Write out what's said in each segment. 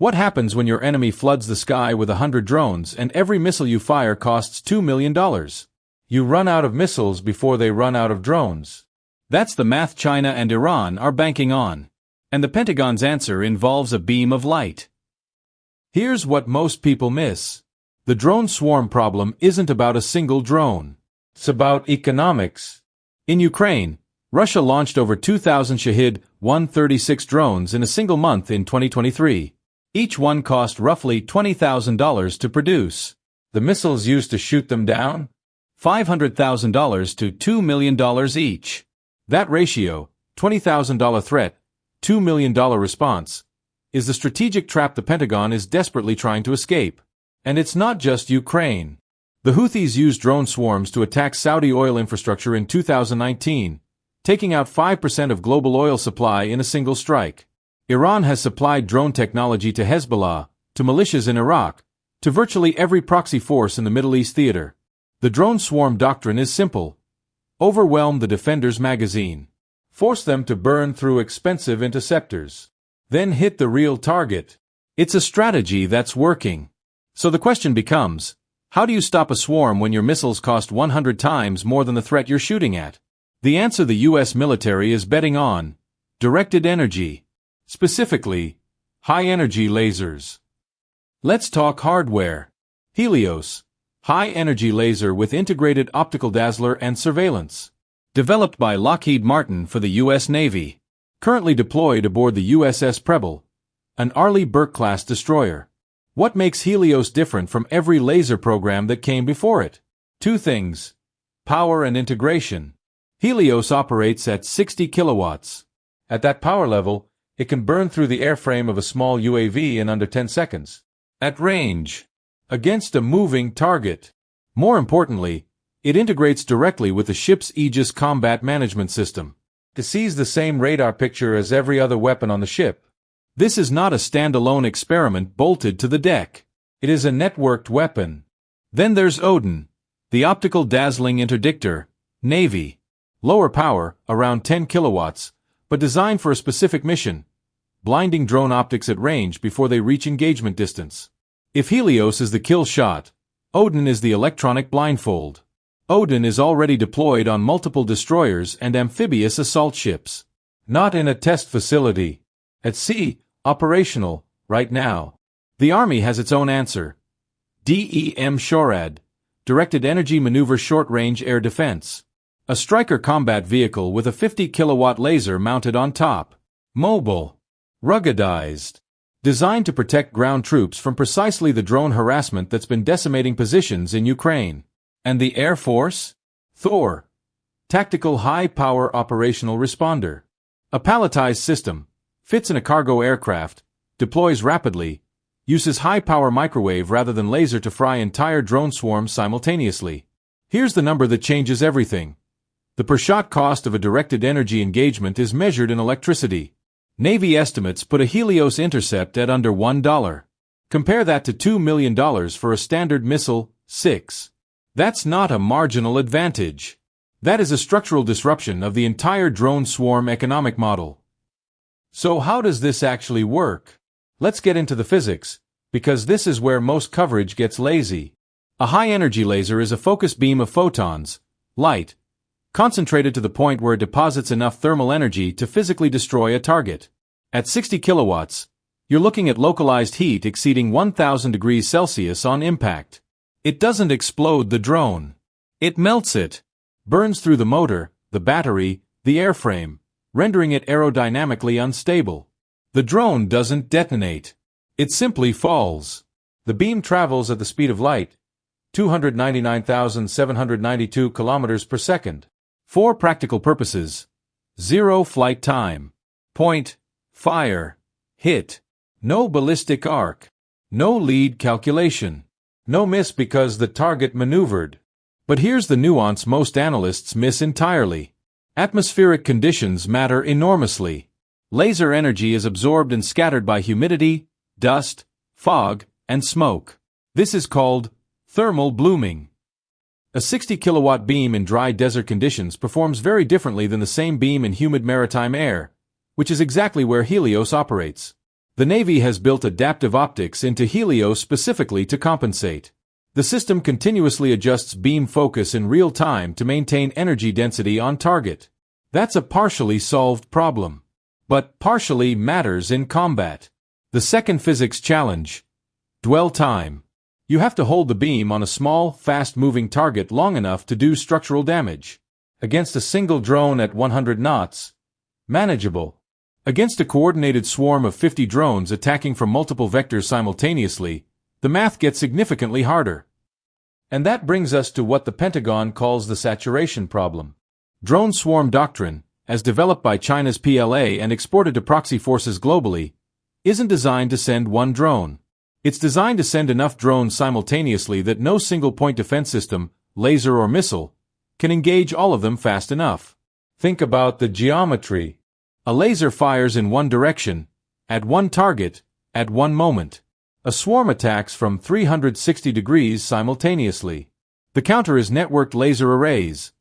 What happens when your enemy floods the sky with 100 drones and every missile you fire costs $2 million? You run out of missiles before they run out of drones. That's the math China and Iran are banking on. And the Pentagon's answer involves a beam of light. Here's what most people miss. The drone swarm problem isn't about a single drone. It's about economics. In Ukraine, Russia launched over 2,000 Shahed-136 drones in a single month in 2023. Each one cost roughly $20,000 to produce. The missiles used to shoot them down? $500,000 to $2 million each. That ratio, $20,000 threat, $2 million response, is the strategic trap the Pentagon is desperately trying to escape. And it's not just Ukraine. The Houthis used drone swarms to attack Saudi oil infrastructure in 2019, taking out 5% of global oil supply in a single strike. Iran has supplied drone technology to Hezbollah, to militias in Iraq, to virtually every proxy force in the Middle East theater. The drone swarm doctrine is simple. Overwhelm the defender's magazine. Force them to burn through expensive interceptors. Then hit the real target. It's a strategy that's working. So the question becomes, how do you stop a swarm when your missiles cost 100 times more than the threat you're shooting at? The answer the U.S. military is betting on: directed energy. Specifically, high-energy lasers. Let's talk hardware. HELIOS, high-energy laser with integrated optical dazzler and surveillance. Developed by Lockheed Martin for the U.S. Navy. Currently deployed aboard the USS Preble, an Arleigh Burke-class destroyer. What makes HELIOS different from every laser program that came before it? Two things: power and integration. HELIOS operates at 60 kilowatts. At that power level, it can burn through the airframe of a small UAV in under 10 seconds. At range, against a moving target. More importantly, it integrates directly with the ship's Aegis combat management system. It sees the same radar picture as every other weapon on the ship. This is not a standalone experiment bolted to the deck. It is a networked weapon. Then there's ODIN, the optical dazzling interdictor, Navy. Lower power, around 10 kilowatts, but designed for a specific mission: blinding drone optics at range before they reach engagement distance. If HELIOS is the kill shot, ODIN is the electronic blindfold. ODIN is already deployed on multiple destroyers and amphibious assault ships. Not in a test facility. At sea, operational, right now. The Army has its own answer. DEM SHORAD, Directed Energy Maneuver Short-Range Air Defense. A Stryker combat vehicle with a 50-kilowatt laser mounted on top. Mobile. Ruggedized. Designed to protect ground troops from precisely the drone harassment that's been decimating positions in Ukraine. And the Air Force? Thor. Tactical High-Power Operational Responder. A palletized system. Fits in a cargo aircraft. Deploys rapidly. Uses high-power microwave rather than laser to fry entire drone swarms simultaneously. Here's the number that changes everything. The per-shot cost of a directed energy engagement is measured in electricity. Navy estimates put a HELIOS intercept at under $1. Compare that to $2 million for a standard missile, 6. That's not a marginal advantage. That is a structural disruption of the entire drone swarm economic model. So how does this actually work? Let's get into the physics, because this is where most coverage gets lazy. A high-energy laser is a focused beam of photons, light, concentrated to the point where it deposits enough thermal energy to physically destroy a target. At 60 kilowatts, you're looking at localized heat exceeding 1,000 degrees Celsius on impact. It doesn't explode the drone. It melts it. Burns through the motor, the battery, the airframe, rendering it aerodynamically unstable. The drone doesn't detonate. It simply falls. The beam travels at the speed of light, 299,792 kilometers per second. For practical purposes: 0 flight time. Point, fire, hit. No ballistic arc. No lead calculation. No miss because the target maneuvered. But here's the nuance most analysts miss entirely. Atmospheric conditions matter enormously. Laser energy is absorbed and scattered by humidity, dust, fog, and smoke. This is called thermal blooming. A 60-kilowatt beam in dry desert conditions performs very differently than the same beam in humid maritime air, which is exactly where HELIOS operates. The Navy has built adaptive optics into HELIOS specifically to compensate. The system continuously adjusts beam focus in real time to maintain energy density on target. That's a partially solved problem. But partially matters in combat. The second physics challenge: dwell time. You have to hold the beam on a small, fast-moving target long enough to do structural damage. Against a single drone at 100 knots, manageable. Against a coordinated swarm of 50 drones attacking from multiple vectors simultaneously, the math gets significantly harder. And that brings us to what the Pentagon calls the saturation problem. Drone swarm doctrine, as developed by China's PLA and exported to proxy forces globally, isn't designed to send one drone. It's designed to send enough drones simultaneously that no single-point defense system, laser or missile, can engage all of them fast enough. Think about the geometry. A laser fires in one direction, at one target, at one moment. A swarm attacks from 360 degrees simultaneously. The counter is networked laser arrays.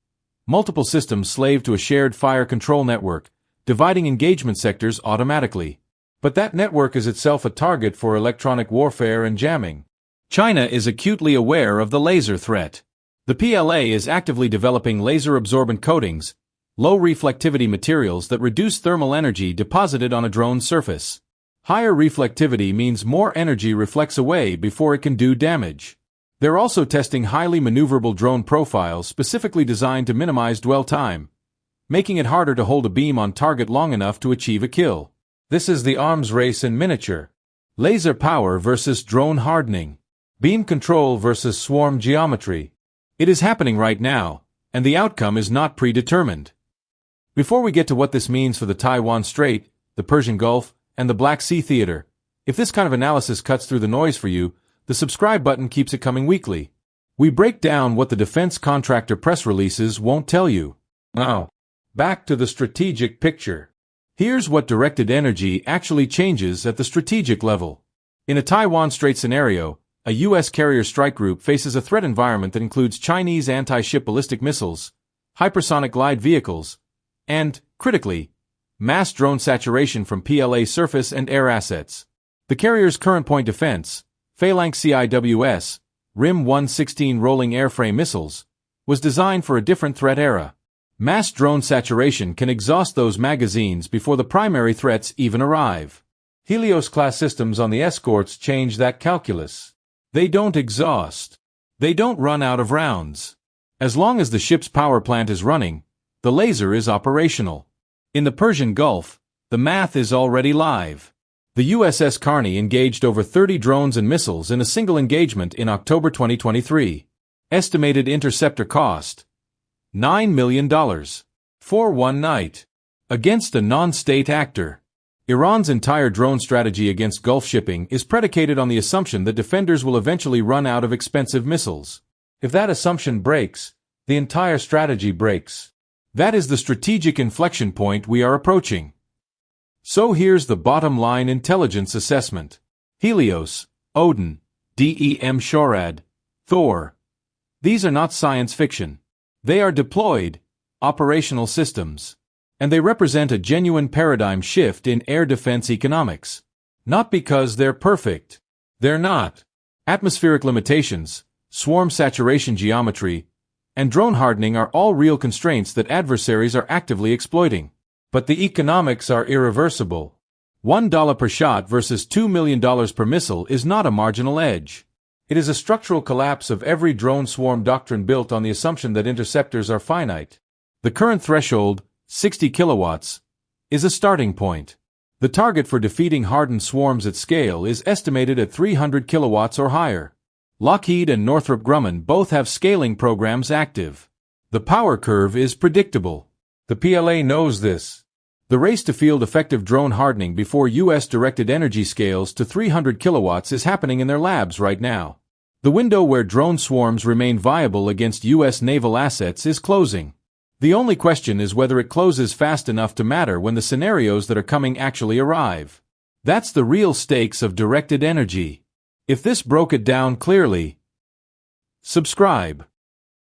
Multiple systems slave to a shared fire control network, dividing engagement sectors automatically. But that network is itself a target for electronic warfare and jamming. China is acutely aware of the laser threat. The PLA is actively developing laser-absorbent coatings, low reflectivity materials that reduce thermal energy deposited on a drone's surface. Higher reflectivity means more energy reflects away before it can do damage. They're also testing highly maneuverable drone profiles specifically designed to minimize dwell time, making it harder to hold a beam on target long enough to achieve a kill. This is the arms race in miniature. Laser power versus drone hardening. Beam control versus swarm geometry. It is happening right now, and the outcome is not predetermined. Before we get to what this means for the Taiwan Strait, the Persian Gulf, and the Black Sea Theater, if this kind of analysis cuts through the noise for you, the subscribe button keeps it coming weekly. We break down what the defense contractor press releases won't tell you. Now, back to the strategic picture. Here's what directed energy actually changes at the strategic level. In a Taiwan Strait scenario, a U.S. carrier strike group faces a threat environment that includes Chinese anti-ship ballistic missiles, hypersonic glide vehicles, and, critically, mass drone saturation from PLA surface and air assets. The carrier's current point defense, Phalanx CIWS, RIM-116 rolling airframe missiles, was designed for a different threat era. Mass drone saturation can exhaust those magazines before the primary threats even arrive. Helios-class systems on the escorts change that calculus. They don't exhaust. They don't run out of rounds. As long as the ship's power plant is running, the laser is operational. In the Persian Gulf, the math is already live. The USS Carney engaged over 30 drones and missiles in a single engagement in October 2023. Estimated interceptor cost: $9 million. For one night. Against a non-state actor. Iran's entire drone strategy against Gulf shipping is predicated on the assumption that defenders will eventually run out of expensive missiles. If that assumption breaks, the entire strategy breaks. That is the strategic inflection point we are approaching. So here's the bottom line intelligence assessment. Helios, ODIN, DEM SHORAD, Thor. These are not science fiction. They are deployed, operational systems. And they represent a genuine paradigm shift in air defense economics. Not because they're perfect. They're not. Atmospheric limitations, swarm saturation geometry, and drone hardening are all real constraints that adversaries are actively exploiting. But the economics are irreversible. $1 per shot versus $2 million per missile is not a marginal edge. It is a structural collapse of every drone swarm doctrine built on the assumption that interceptors are finite. The current threshold, 60 kilowatts, is a starting point. The target for defeating hardened swarms at scale is estimated at 300 kilowatts or higher. Lockheed and Northrop Grumman both have scaling programs active. The power curve is predictable. The PLA knows this. The race to field effective drone hardening before U.S. directed energy scales to 300 kilowatts is happening in their labs right now. The window where drone swarms remain viable against U.S. naval assets is closing. The only question is whether it closes fast enough to matter when the scenarios that are coming actually arrive. That's the real stakes of directed energy. If this broke it down clearly, subscribe.